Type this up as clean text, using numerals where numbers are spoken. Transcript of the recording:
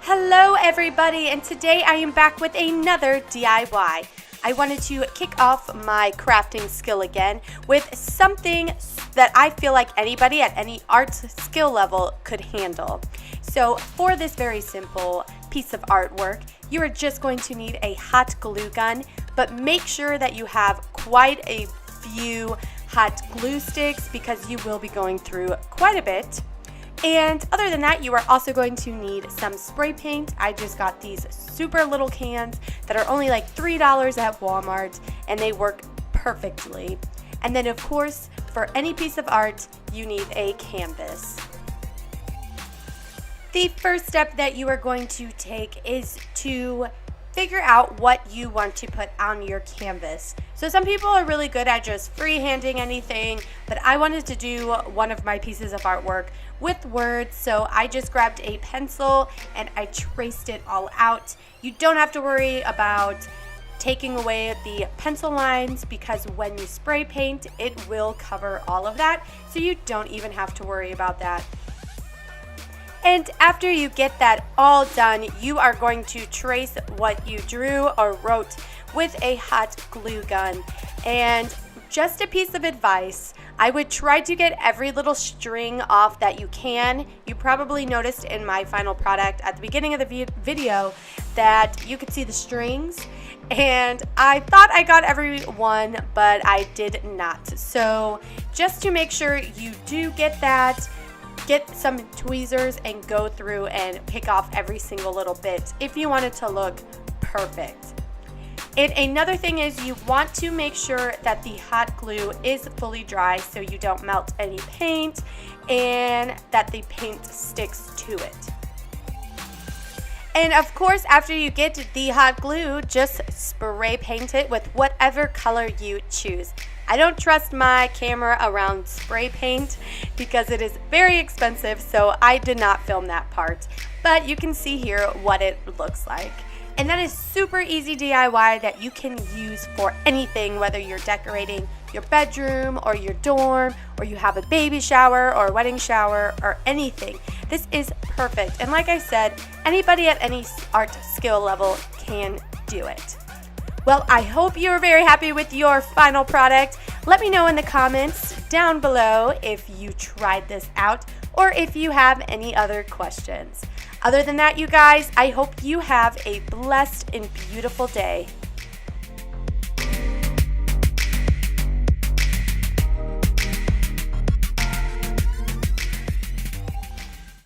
Hello everybody, and today I am back with another DIY. I wanted to kick off my crafting skill again with something that I feel like anybody at any art skill level could handle. So for this very simple piece of artwork, you are just going to need a hot glue gun, but make sure that you have quite a few hot glue sticks because you will be going through quite a bit. And other than that, you are also going to need some spray paint. I just got these super little cans that are only like $3 at Walmart, and they work perfectly. And then of course, for any piece of art, you need a canvas. The first step that you are going to take is to figure out what you want to put on your canvas. So some people are really good at just freehanding anything, but I wanted to do one of my pieces of artwork with words, so I just grabbed a pencil and I traced it all out. You don't have to worry about taking away the pencil lines because when you spray paint, it will cover all of that, so you don't even have to worry about that. And after you get that all done, you are going to trace what you drew or wrote with a hot glue gun. And just a piece of advice, I would try to get every little string off that you can. You probably noticed in my final product at the beginning of the video that you could see the strings, and I thought I got every one, but I did not. So just to make sure you do get that, get some tweezers and go through and pick off every single little bit if you want it to look perfect. And another thing is you want to make sure that the hot glue is fully dry so you don't melt any paint and that the paint sticks to it. And of course, after you get the hot glue, just spray paint it with whatever color you choose. I don't trust my camera around spray paint because it is very expensive, so I did not film that part. But you can see here what it looks like. And that is super easy DIY that you can use for anything, whether you're decorating your bedroom or your dorm, or you have a baby shower or a wedding shower or anything. This is perfect. And like I said, anybody at any art skill level can do it. Well, I hope you're very happy with your final product. Let me know in the comments down below if you tried this out or if you have any other questions. Other than that, you guys, I hope you have a blessed and beautiful day.